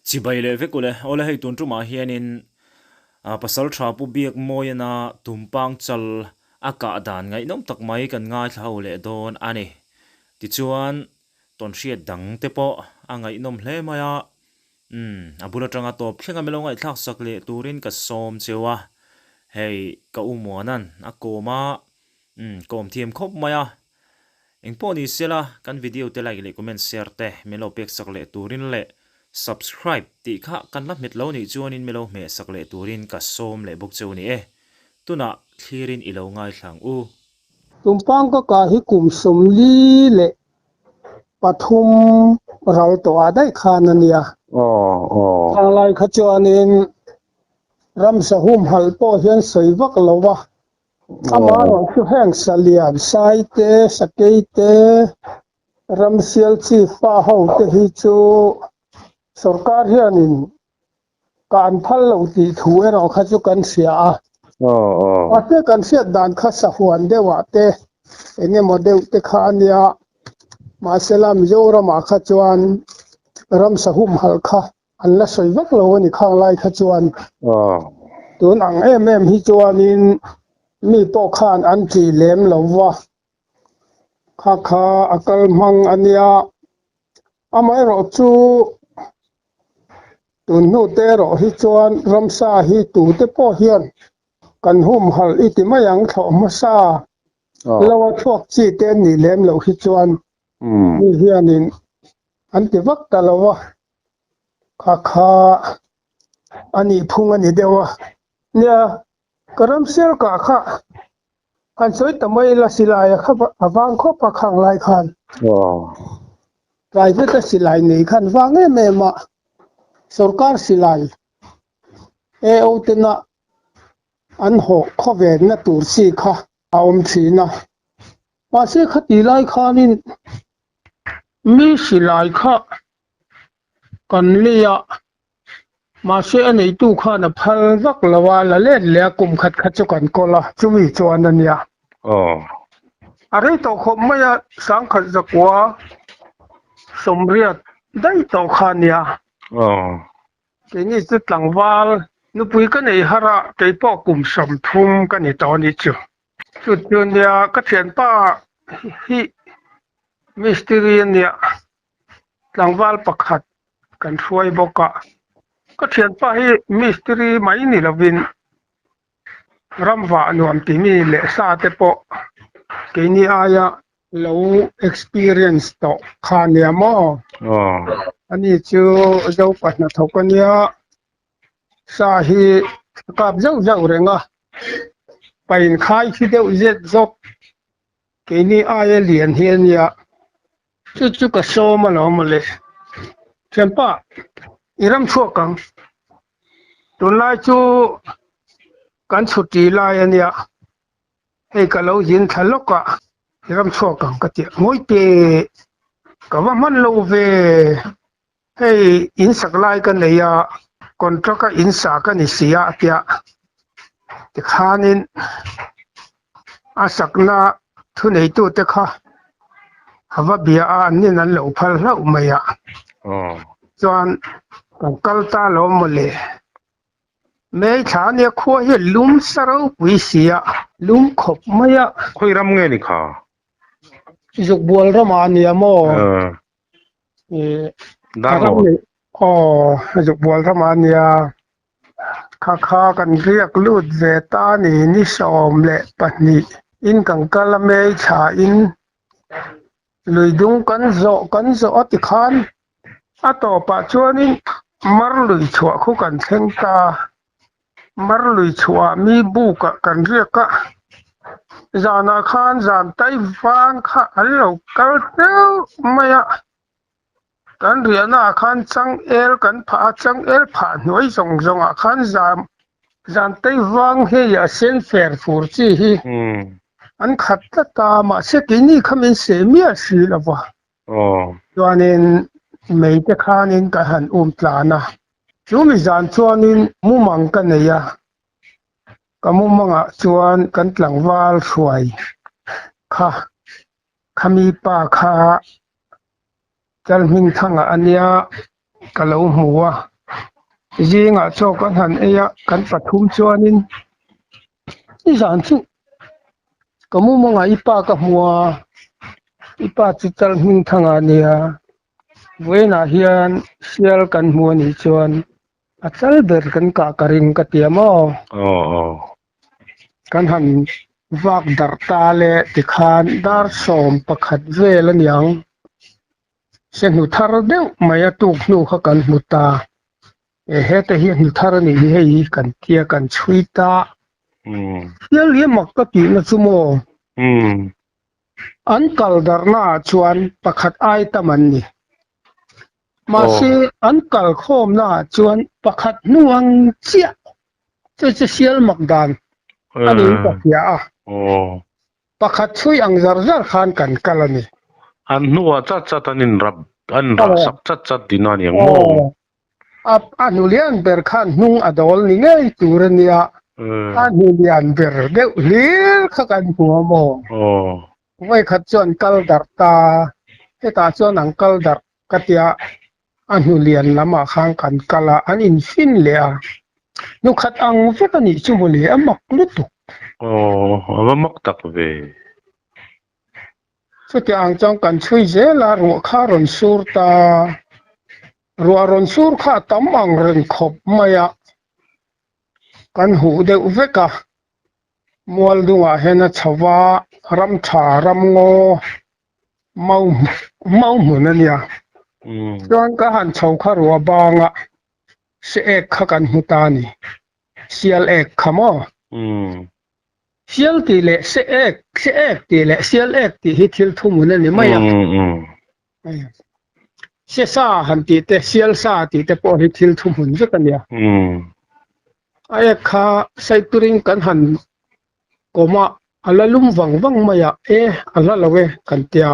chỉ bay lệ với cô lệ ô lệ hay tuần trung mà hiền in pasal thà pu biak moi na tumpang chal aka dan ngai nom tak mai kan ngai thau le don ani ti chuan ton hriat dang te po angai nom hle maya abula tanga top khenga melongai thak sak le turin ka som chewa hei ka umuanan akoma kom thiam khop maya engpo ni sela kan video te like le comment share te melo pek sak le turin le subscribe ti kha kan la mit lo ni chuan in melo me sak le turin ka som le buk chu ni e tuna thlirin ilo ngai thlang u tumpang ko kahi kum somli le pathum ral to adai khanania lai khachuanin ram sahum halpo hian soiwak lowa ama ro chu heng salian sai te sakei te ram sial chi fa ho te hi chu sarkar hianin kan phal lo ti thu e ro kha chu kan sia ate kan sia dan kha sa huan dewa te enge model te kha ania maselam zora ma kha chuan ram sahum hal kha anla soiwak lo ni khang lai kha chuan tun ang em hi chuanin mi po khan an ti lem lo wa kha kha akal mang ania amai ro chu tun nu te ro hi chuan ramsa hi tu te po hian kan hum hal iti mayang tho ma sa lawa thuak chi te ni lem lo hi chuan mi hianin an ti vak ta lawa kha kha ani phung ani dewa nia karam sel ka kha kan soi tamai la silai kha awang kho pa khang lai khan private silai nei khan wange me ma sarkar silai e otena an ho khoven na tur si kha aum thina ma se khati lai khanin mi silai kha kan lia ma se anei tu kha na phal vak lawa la le le kum khat khat chu kan kola chumi chuan ania are to khom maya sang khat zakwa somriat dai to khania ke ni chu tlangwal nu pui ka nei hara ke po kum som thum ka ni to ni chu chu nia ka thian pa hi mystery nia tlangwal pakhat kan huai boka ka thian pa hi mystery mai ni lovin ramwa nuam ti mi le sa te po ke ni aya lo experience to khania mo ani chu zo patna thokania sa hi kap zau zau renga pain khai khi deuh zet zop ke ni aya lian hian ya chu chu ka so ma lo ma le thianpa iram chhuak kang tunlai chu kan chuti lai ania hei ka lo yin thaloka iram chhuak kang ka ti ngoi te ka wa man lo ve hei in saklai ka neya contract ka in sa ka ni sia pia ti khanin asakna thu nei tu te kha hawa bia a ni nan lo phal hlau maya chuan kan kalta lo mole mấy tháng này khoa hiện lúm saro quý xía lúm khop maya khơi ram nghe đi khá dục buồn ra mà nè mò đang ram rồi này dục buồn ra mà nè kha kha kan riak lut ve ta ni som le pahni in kan kala mấy cha in lùi dung kan zo ti khan a to pa chuan in mar lùi chua khu kan theng ta mar lui chua mi bu ka kan ria ka zana khan zan tai wang kha allo kal teu maya kan ria na khan chang el kan pha chang el pha noi zong zong a khan zan tai wang he ya sen fer fur chi hi an khat ta ma se ki ni khamin se mi a si la wa chuanin mei te khanin ka han tlana chumi zan chuanin mu mang ka neya kamu manga chuan kan tlangwal hruai kha khami pa kha chalming thanga ania kalo hmuwa riêng cho con hẳn ấy cắn phật thum cho nên đi sản xuất có mua mà ngay ipa cả mua ipa chỉ tal mình thằng anh à với na hiền sial kan mua ni chuan a chal ber kan ka karing ka tiamo kan han vak dar ta le ti khan dar som pakhat vel aniang se nu thar deuh mai a tuk nu kha kan muta e heta hi nu thar ni hei kan tia kan chuita hial hi mak ka ti na chumo an kal dar na chuan pakhat ai taman ni mà si an kal khom na chuan pakhat nuang chia che sial mak dan ani ka tia a pakhat chui ang zar zar khan kan kalani an nuwa chat anin rab an ra sak chat dinan yang mo anulian ber khan nung adol ni ngei turania anulian ber deuh lir kha kan huwa mo vai khat chuan kal dar ta heta chuan ang kal dar katia anulian lama khang kan kala an in fin le a nu khat ang vekani chumuli amak lutu amamak tak ve so ti ang chang kan chui je la ro kha ron sur ta ro ron sur kha tam ang ren khop maya kan hu de veka mual dunga hena chawa ram tha ram ngo mau munania chuan ka han chho kha ro banga se ek kha kan hutani sial ek khamo sial ti le se ek ti le sial ek ti hi thil thumun ani maya se sa han ti te sial sa ti te po hi thil thumun je kan ya ai kha sai turing kan han koma alalum wang maya ala lawe kan tia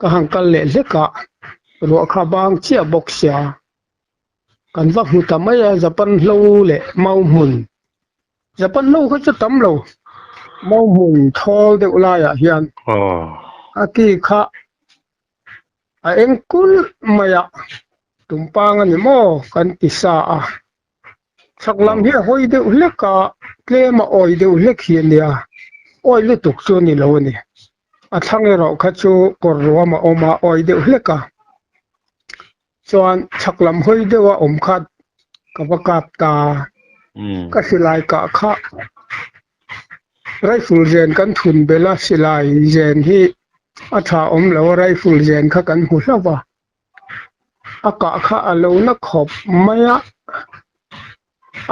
ka hang kal le leka ro kha bang chia boxya kan va hu tamaya japan lo le mau mun japan lo kha cha tam lo mau mun thol de ulaya hian aki kha a engkul maya tumpang ani mo kan pisa a saklam hi hoi de uleka klema oi de ulek hiania oi lu tuk chu ni lo ni a thange ro kha chu kor ro ma oma oi de uleka chuan saklam hoi de wa om khat ka ba kap ta ka silai ka kha rifle zen kan thun bela silai zen hi atha om lo rifle zen kha kan hu hlawa aka kha alo na khop maya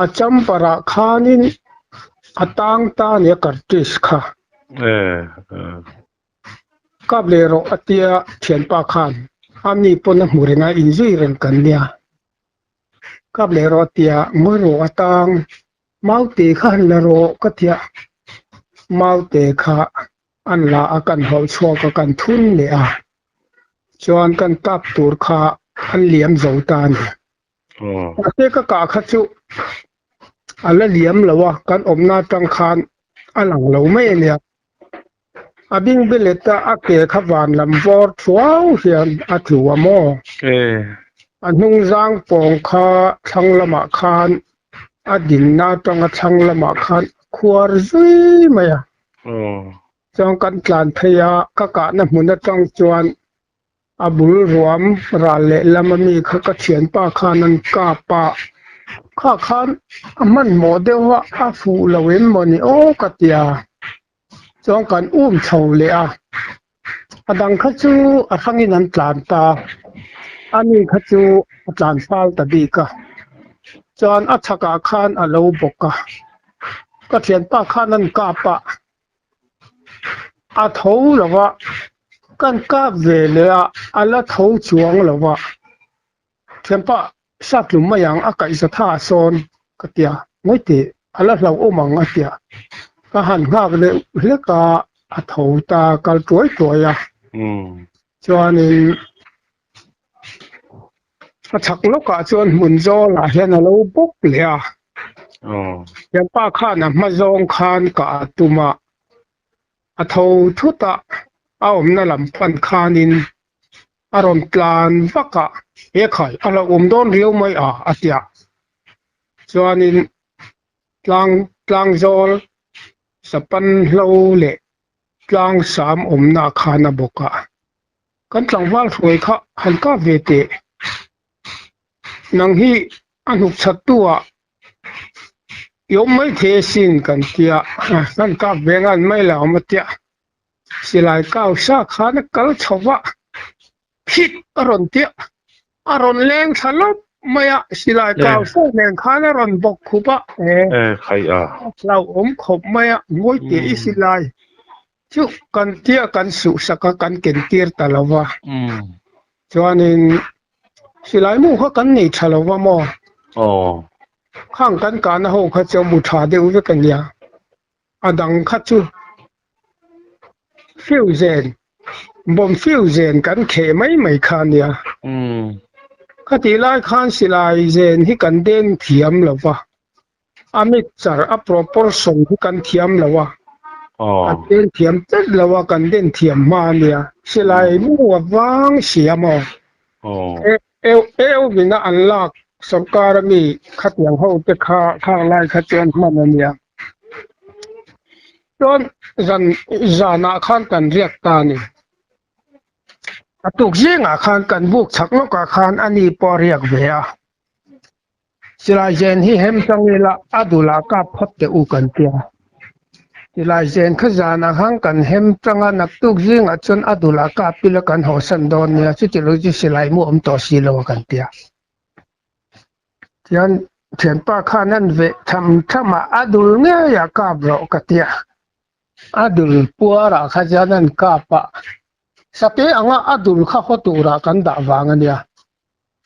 a champara khanin atang ta ne kartis kha kablero atia thianpa khan amni pon murenga injui ren kan nia kablero atia muro atang maute khan laro katia maute kha anla akan hol chho ka kan thun le a chuan kan tap tur kha an liam zo ta ni ate ka kha chu ala liam lawa kan omna tang khan alang lo me nia abing beleta ake khawan lam vor thuaw hian athuwa mo anung zang pong kha thanglama khan adin na tanga thanglama khan khuar zui maya chong kan tlan theya ka na hmuna tang chuan abul ruam ra le lamami kha ka thian pa khanan ka pa kha khan aman mo dewa a fu lawem moni o katia chong kan chho le a adang kha chu a thangin an tlan ta ani kha chu tlan fal ta bi ka chuan a thaka khan a lo boka ka thian pa khanan ka pa a tho lawa kan ka ve le a ala tho chuang lawa thian pa saklum mayang a kai sa tha son katia ngoite ala hlau omang atia ka han ngak le ka a tho ta kal troi a chuanin a thak loka chuan mun zo la hian a lo bok le a thian pa khan a hma zawng khan ka tuma a tho thuta a omna lam pan khanin aron tlan vaka e khai ala don riau mai a atia chuanin tlang zol sapan hlo le tlang sam omna khana boka kan tlangwal thloi kha han ka ve te nang hi anuk chatua yom mai the sin kan tia kan ka vengan mai la ma tia silai kau sa khana kal chawa hit aron tia aron leng thalop maya silai kau sa leng khana ron bok khupa khai à lau om khop maya ngoi te isilai chu kan tia kan su saka kan ken tir talawa chuanin silai mu kha kan nei thalawa mo khang kan kana ho kha chu mu tha de u kan ya adang kha chu fusion bom fusion kan khe mai khan ya khati lai khan silai zen hi kan den thiam lawa amit char a proportion hi kan thiam lawa kan den thiam tet lawa kan den thiam ma nia silai mu wang siamo eu bina unlock sarkar mi khatyang ho te kha lai khatyan manania don zana khan kan riak ta ni atuk zinga khan kan buk chaklo ka khan ani poriak vea silai zen hi hem changila adula ka photte u kan tia silai zen kha zana khan kan hem changa naktuk zinga chon adula ka pila kan ho san don nia chitiloji silai mu om to silo kan tia tian thian pa khanan ve thama adul nge ya ka bro ka tia adul puara kha janan ka pa sape anga adul kha hotura kan da wangania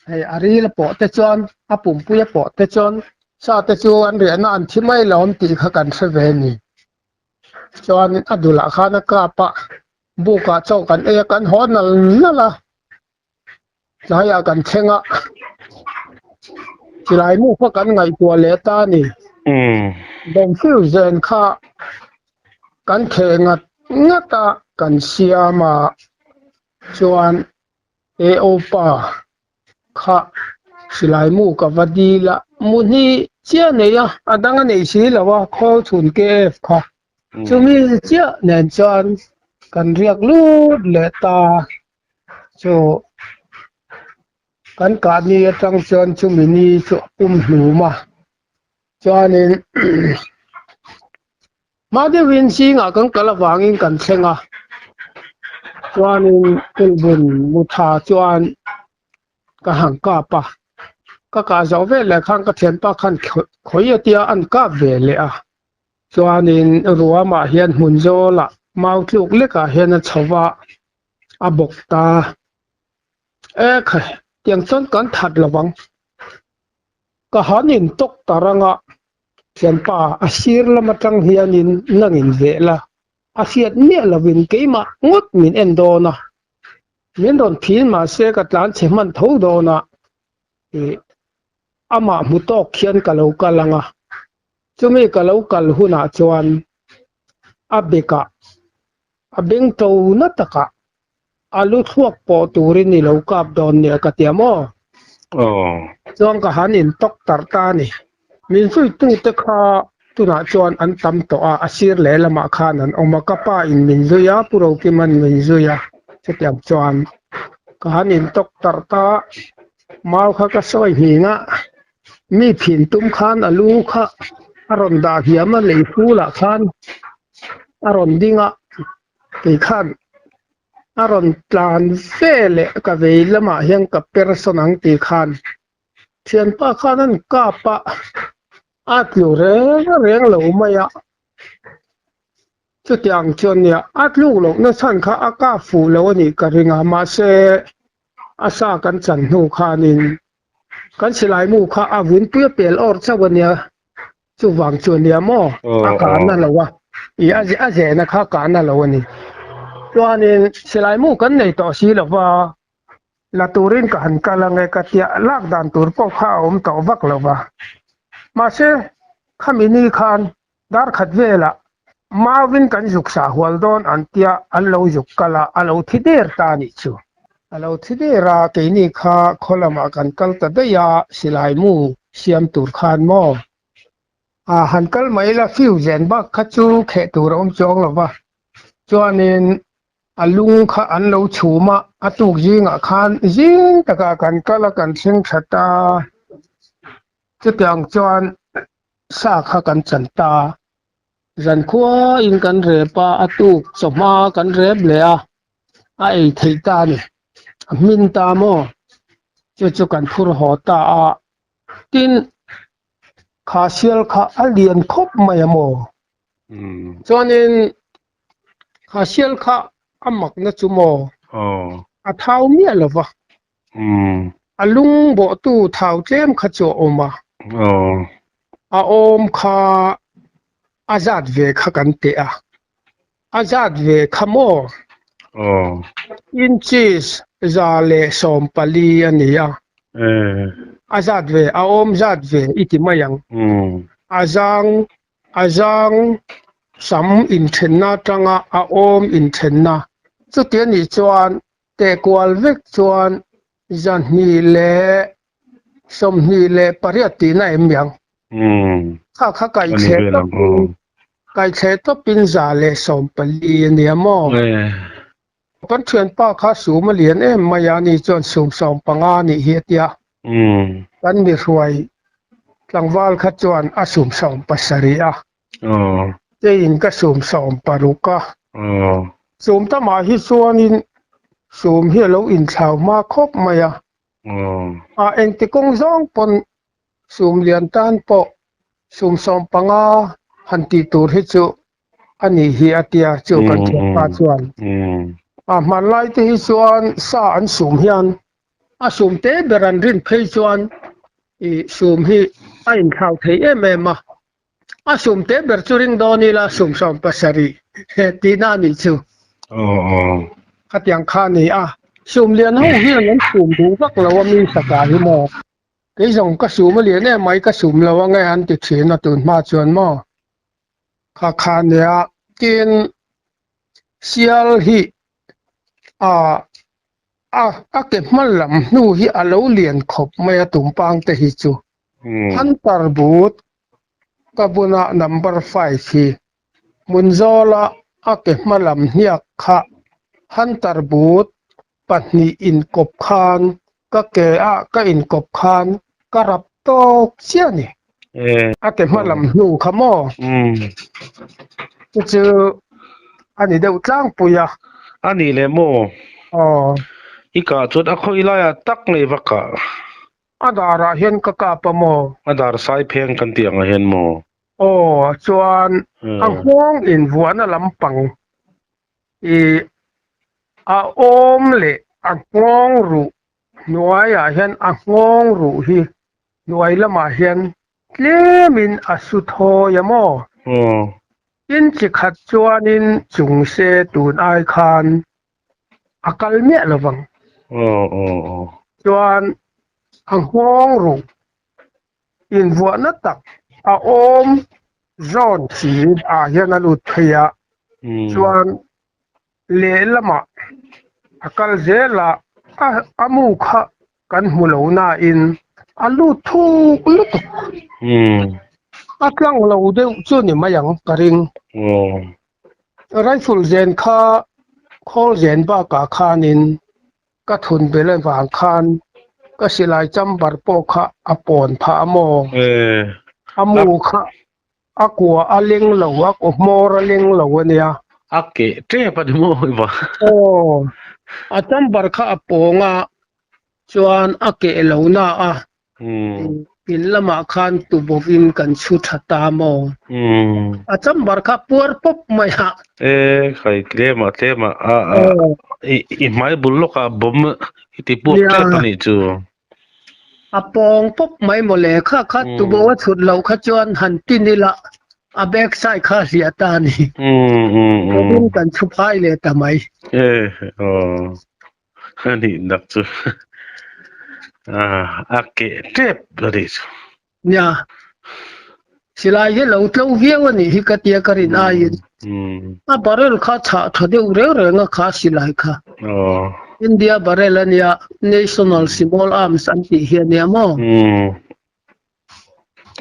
hei ari la po te chon apum puya po te chon sa te chuan re na an thimai lom ti kha kan se ve ni chon adula khana ka pa buka chau kan e kan honal nala laya kan thenga silai mu kha kan ngai tua le ta ni dom fusion kha kan khenga ngata kan siama chuan e opa kha silai mu ka vadila muni chia ne ya adanga nei si lawa khol thun ke kha chumi chia nen chuan kan riak lut le ta chu kan ka ni atang chuan chumi ni chu pum hluma chuanin made win singa kan kala wangin kan thenga chuanin kulbun mutha chuan ka hang ka pa ka zo ve le khang ka thian pa khan khoi tia an ka ve le a chuanin ruama hian hun zola mau tluk le ka hian a chawa a bok ta e kha tiang chon kan that lawang ka hanin tok taranga thian pa a sir lama tang hianin nangin ve la a hiat ne lawin keima ngot min endona min don phin ma se ka tlan cheman tho dona ama mutok khian kalau kalanga chumi kalau kal huna chuan abeka abeng to na taka alu thuak po turin ni lo kap don ne ka tiamo chuan ka hanin tok tar ta ni min sui tu te kha tuna chuan an tam to a asir le lama khan an omaka pa in min zuya puro ki man min zuya chetiam chuan ka hanin tok tar ta mau kha ka soi hi nga mi phin tum khan alu kha aron da hiama le fula khan aron dinga ke khan aron plan fele ka ve lama hian ka personang ti khan thian pa khanan ka pa atlu reng lo maya chu tiang chon ya atlu lo na san kha aka fu lo ni ka ringa ma se asa kan chan nu khanin kan silai mu kha avun pu pel or chawania chu wang chuan ya mo aka na lawa i aje na kha ka na lo ni chuanin silai mu kan nei to si lawa la turin ka han kala nge ka tia lak dan tur po kha om to vak lawa ma se khamini khan dar khat vela mawin kan juk sa hwal don an tia an lo juk kala alo thider ta ni chu alo thidera ke ni kha kholama kan kal ta da ya silai mu siam tur khan mo han kal mai la fusion ba khachu khe tur om chong lo ba chuanin alung kha an lo chhuma atuk jinga khan jing taka kan kala kan sing thata chu kyang chuan sa kha kan chanta ran khua in kan re pa atuk choma kan rep le a ei thei ta ni min ta mo chu kan phur ho ta tin kha sial kha alian khop mai mo chuanin kha sial kha amak na chu mo a thau mi lova alung bo tu thau tlem kha chu oma a om kha azad ve kha kan te azad ve khamo in cheese zale som pali ania azad ve a om zat ve iti mayang azang sam in thenna tanga a om in thenna chu tian ni chuan te kwal vek chuan zan ni le som ni le pariati na emyang kha kai che to pin za le som pali ni mo pan thuen pa kha su ma lian em maya ni chuan sum som panga ni hi tia kan mi ruai tlangwal kha chuan a sum som pasari te in ka sum som paruka sum ta ma hi chuanin sum hi lo in thlau ma khop maya eng ti kong zong pon sum lian tan po sum som panga han ti tur hi chu ani hi atia chu kan pa chuan man lai te hi chuan sa an sum hian a sum te beran rin phei chuan I sum hi a in thau thei em a sum te ber churing doni la sum som pasari he tina ni chu khatiang kha ni sum lian ho hi an sum du vak lo mi saka hi mo cái dòng cá sấu mà liền này mấy cá sấu là ngay anh tiệt chế nó tụt mà chuẩn mà khá khá nè tiền xial hi cái mà làm nu hi lâu liền khop mấy tụm bang te hi chu hắn tar bút kabuna number 5 hi mun zo la cái mà làm hiak kha hắn tar bút bắt ni in cop khan cái in cop khan karap to siya ni cái mà làm nu khamo chứ anh đều trang puya ani le mo ika chut a khoi la ya tak nei vaka adara hian ka ka pa mo adar sai pheng kan tiang a hen mo chuan ang hong in vuana lampang a om le ang ngong ru nuai a hian a ngong ru hi nuai lama hian tlemin a su tho yamo in chi khat chuanin chung se tun ai khan akal me lawang chuan ang ngong ru in vuana tak a om zon chi a hian alut thaya chuan le lama akal zela amu kha kan mulo na in alu thuk lutuk atlang lo de chu ni mayang karing rifle zen kha khol zen ba ka khanin ka thun bele wang khan ka silai chambar po kha apon pha mo amu kha akwa aleng lo ak mor aleng lo ania ake tre pa mo ba a chambar kha aponga chuan ake lo na pin lama khan tu bovin kan chu thata mo a chambar kha pur pop maya khai klema i mai bullo ka bom iti pu tre pa ni chu a pong pop mai mo le kha tu bo wa chut lo kha chuan han tinila a back side kha lia ta ni bovin kan chu phai le ta mai ani nak chu ake trep ris nya silai he lo tlo viau ni hi ka tia karin ai a barrel kha tha thade ure nga kha silai kha India barrel ania national small arms anti hian ya mo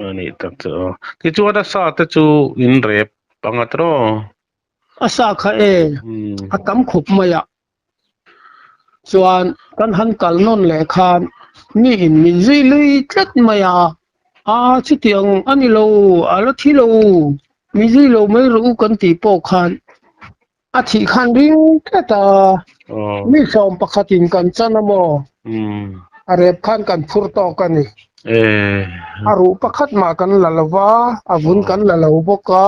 ani tak chu ti chu da sa te chu in rep pangatro asa kha e akam khup maya chuan kan han kal non le khan ni in min zui lui tlet maya a chi tiang ani lo ala thi lo mi zui lo mai ru kan ti po khan a thi khan ring ta mi som pakhatin kan chanamo a rep khan kan phur to kan ni aru pakhat ma kan lalawa avun kan lalo boka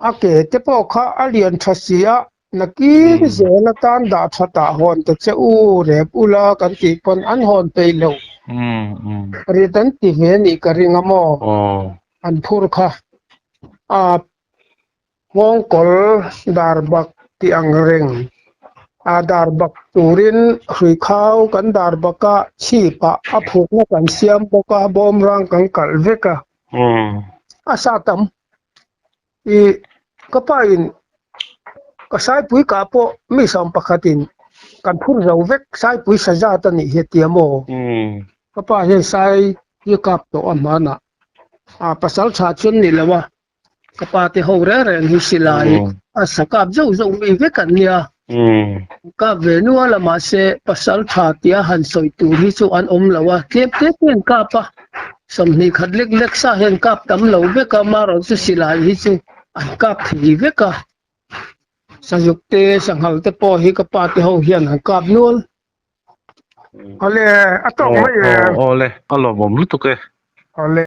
ake te po kha alian thasia naki zela tan da thata hon te che u rep ula kan ti pon an hon pe lo ri tan ti he ni karinga mo an phur kha a wong kol dar bak ti ang reng a dar bak turin hrui khau kan dar baka chi pa a phuk na kan siam boka bom rang kan kal veka asa tam I kapain kasai pui kapo mi som pakhatin kan phur zo vek sai pui saja ta ni hetiamo kapa he sai ye kap to amana a pasal cha chun ni lawa kapa te ho re re hi silai a sakap zo zo mi vekan nia ka venu ala ma se pasal tha tia han soi tu hi chu an om lawa kep te pen kapa som ni khatlek lek sa hen kap tam lo veka maron su silai hi chu an kap thi veka sayukte sanghalte po hi kapa te ho hian an kap nul ale atok mai ole alo bom lu tu ke ale